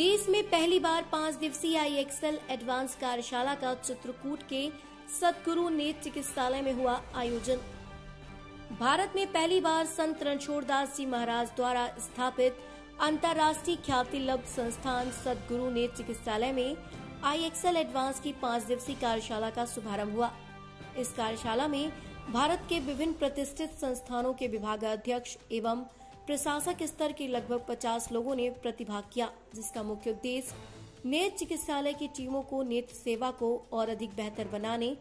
देश में पहली बार 5 दिवसीय IXL एडवांस कार्यशाला का चित्रकूट के सद्गुरु नेत्र चिकित्सालय में हुआ आयोजन। भारत में पहली बार संत रणछोड़दास जी महाराज द्वारा स्थापित अंतर्राष्ट्रीय ख्याति लब्ध संस्थान सद्गुरु नेत्र चिकित्सालय में IXL एडवांस की 5 दिवसीय कार्यशाला का शुभारंभ हुआ। इस कार्यशाला में भारत के विभिन्न प्रतिष्ठित संस्थानों के विभागाध्यक्ष एवं प्रशासक स्तर के लगभग 50 लोगों ने प्रतिभाग किया, जिसका मुख्य उद्देश्य नेत्र चिकित्सालय की टीमों को नेत्र सेवा को और अधिक बेहतर बनाने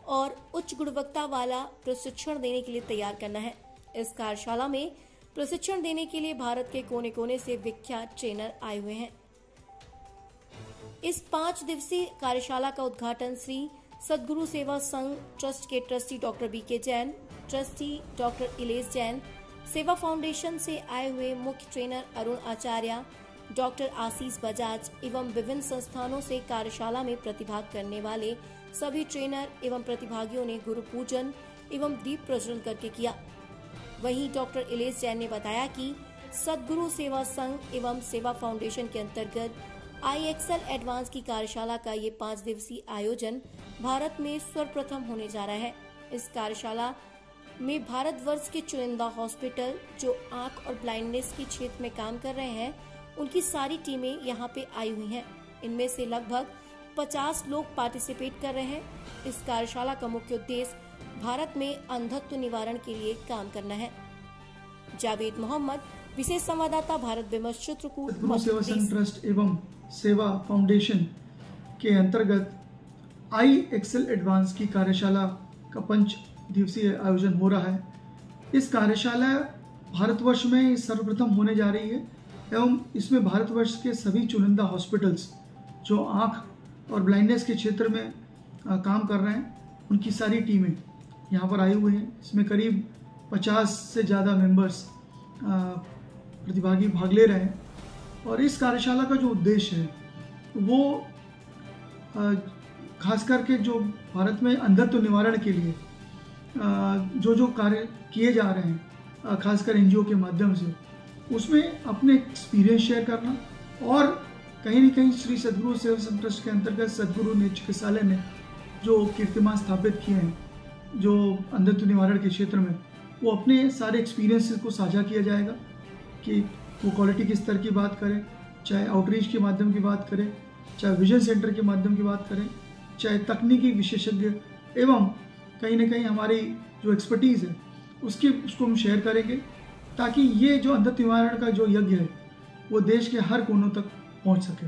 और उच्च गुणवत्ता वाला प्रशिक्षण देने के लिए तैयार करना है। इस कार्यशाला में प्रशिक्षण देने के लिए भारत के कोने कोने से विख्यात ट्रेनर आए हुए हैं। इस 5 दिवसीय कार्यशाला का उद्घाटन श्री सद्गुरु सेवा संघ ट्रस्ट के trustee doctor BK Jain, trustee doctor Ilesh Jain, सेवा फाउंडेशन से आए हुए मुख्य ट्रेनर अरुण आचार्य, डॉक्टर आशीष बजाज एवं विभिन्न संस्थानों से कार्यशाला में प्रतिभाग करने वाले सभी ट्रेनर एवं प्रतिभागियों ने गुरु पूजन एवं दीप प्रज्वलन करके किया। वहीं डॉक्टर इलेश जैन ने बताया कि सद्गुरु सेवा संघ एवं सेवा फाउंडेशन के अंतर्गत IXL एडवांस की कार्यशाला का ये 5 दिवसीय आयोजन भारत में सर्वप्रथम होने जा रहा है। इस कार्यशाला में भारतवर्ष के चुनिंदा हॉस्पिटल जो आंख और ब्लाइंडनेस के क्षेत्र में काम कर रहे हैं, उनकी सारी टीमें यहाँ पे आई हुई हैं। इनमें से लगभग 50 लोग पार्टिसिपेट कर रहे हैं। इस कार्यशाला का मुख्य उद्देश्य भारत में अंधत्व निवारण के लिए काम करना है। जावेद मोहम्मद, विशेष संवाददाता, भारत विमर्श, चित्रकूट। सद्गुरु सेवा संघ ट्रस्ट एवं सेवा फाउंडेशन के अंतर्गत IXL एडवांस की कार्यशाला का 5 दिवसीय आयोजन हो रहा है। इस कार्यशाला भारतवर्ष में सर्वप्रथम होने जा रही है एवं इसमें भारतवर्ष के सभी चुनिंदा हॉस्पिटल्स जो आँख और ब्लाइंडनेस के क्षेत्र में काम कर रहे हैं, उनकी सारी टीमें यहाँ पर आई हुई हैं। इसमें करीब 50 से ज़्यादा मेंबर्स प्रतिभागी भाग ले रहे हैं और इस कार्यशाला का जो उद्देश्य है वो खास करके जो भारत में अंधत्व निवारण के लिए जो कार्य किए जा रहे हैं खासकर NGO के माध्यम से, उसमें अपने एक्सपीरियंस शेयर करना और कहीं न कहीं श्री सद्गुरु सेवा संघ ट्रस्ट के अंतर्गत सद्गुरु नेत्र चिकित्सालय ने जो कीर्तिमान स्थापित किए हैं जो अंधत्व निवारण के क्षेत्र में, वो अपने सारे एक्सपीरियंसेस को साझा किया जाएगा कि वो क्वालिटी के स्तर की बात करें, चाहे आउटरीच के माध्यम की बात करें, चाहे विजन सेंटर के माध्यम की बात करें, चाहे तकनीकी विशेषज्ञ एवं कहीं ना कहीं हमारी जो एक्सपर्टीज़ है उसको हम शेयर करेंगे ताकि ये जो अंधत्व निवारण का जो यज्ञ है वो देश के हर कोनों तक पहुंच सके।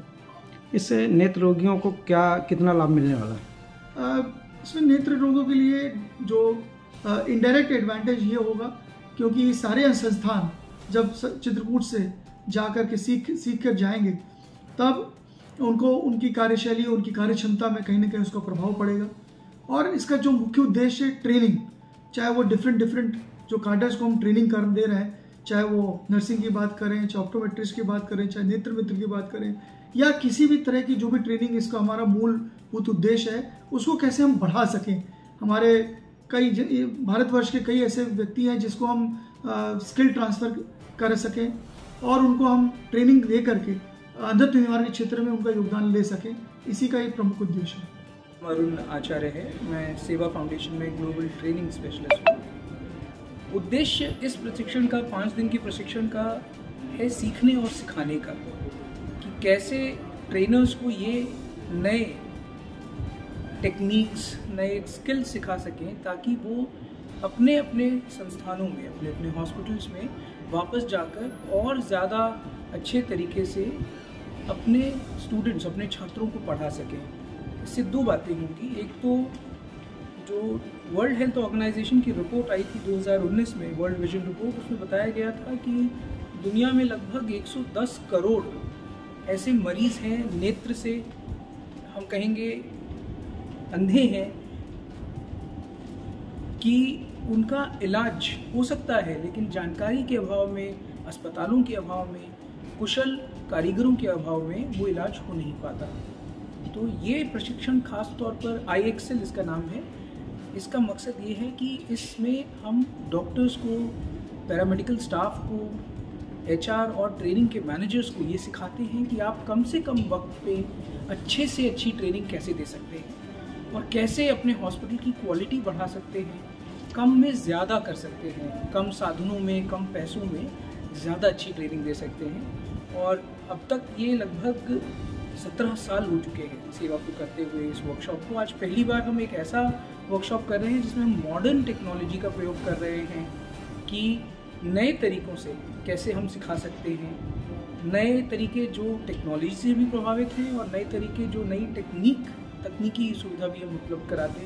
इससे नेत्र रोगियों को कितना लाभ मिलने वाला है? इसमें नेत्र रोगों के लिए जो इनडायरेक्ट एडवांटेज ये होगा क्योंकि सारे संस्थान जब चित्रकूट से जाकर के सीख कर जाएंगे तब उनको उनकी कार्यशैली, उनकी कार्यक्षमता में कहीं ना कहीं उसका प्रभाव पड़ेगा। और इसका जो मुख्य उद्देश्य है ट्रेनिंग, चाहे वो डिफरेंट जो कार्डर्स को हम ट्रेनिंग कर दे रहे हैं, चाहे वो नर्सिंग की बात करें, चाहे ऑप्टोमेट्रिस्ट की बात करें, चाहे नेत्र मित्र की बात करें या किसी भी तरह की जो भी ट्रेनिंग, इसका हमारा मूलभूत उद्देश्य है उसको कैसे हम बढ़ा सकें। हमारे कई भारतवर्ष के कई ऐसे व्यक्ति हैं जिसको हम स्किल ट्रांसफ़र कर सकें और उनको हम ट्रेनिंग दे करके अंधत्व निवारण के क्षेत्र में उनका योगदान ले सकें, इसी का एक प्रमुख उद्देश्य है। अरुण आचार्य है, मैं सेवा फाउंडेशन में ग्लोबल ट्रेनिंग स्पेशलिस्ट हूँ। उद्देश्य इस प्रशिक्षण का 5 दिन के प्रशिक्षण का है सीखने और सिखाने का कि कैसे ट्रेनर्स को ये नए टेक्निक्स, नए स्किल सिखा सकें ताकि वो अपने अपने संस्थानों में, अपने अपने हॉस्पिटल्स में वापस जाकर और ज़्यादा अच्छे तरीके से अपने स्टूडेंट्स, अपने छात्रों को पढ़ा सकें। इससे 2 बातें होंगी। एक तो जो वर्ल्ड हेल्थ ऑर्गेनाइजेशन की रिपोर्ट आई थी 2019 में, वर्ल्ड विजन रिपोर्ट, उसमें बताया गया था कि दुनिया में लगभग 110 करोड़ ऐसे मरीज़ हैं, नेत्र से हम कहेंगे अंधे हैं, कि उनका इलाज हो सकता है लेकिन जानकारी के अभाव में, अस्पतालों के अभाव में, कुशल कारीगरों के अभाव में वो इलाज हो नहीं पाता। तो ये प्रशिक्षण खास तौर पर IXL इसका नाम है, इसका मकसद ये है कि इसमें हम डॉक्टर्स को, पैरामेडिकल स्टाफ को, HR और ट्रेनिंग के मैनेजर्स को ये सिखाते हैं कि आप कम से कम वक्त पे अच्छे से अच्छी ट्रेनिंग कैसे दे सकते हैं और कैसे अपने हॉस्पिटल की क्वालिटी बढ़ा सकते हैं, कम में ज़्यादा कर सकते हैं, कम साधनों में, कम पैसों में ज़्यादा अच्छी ट्रेनिंग दे सकते हैं। और अब तक ये लगभग 17 साल हो चुके हैं सेवा को करते हुए इस वर्कशॉप को। आज पहली बार हम एक ऐसा वर्कशॉप कर रहे हैं जिसमें हम मॉडर्न टेक्नोलॉजी का प्रयोग कर रहे हैं कि नए तरीक़ों से कैसे हम सिखा सकते हैं, नए तरीके जो टेक्नोलॉजी से भी प्रभावित हैं और नए तरीके जो नई तकनीकी सुविधा भी हम उपलब्ध कराते हैं।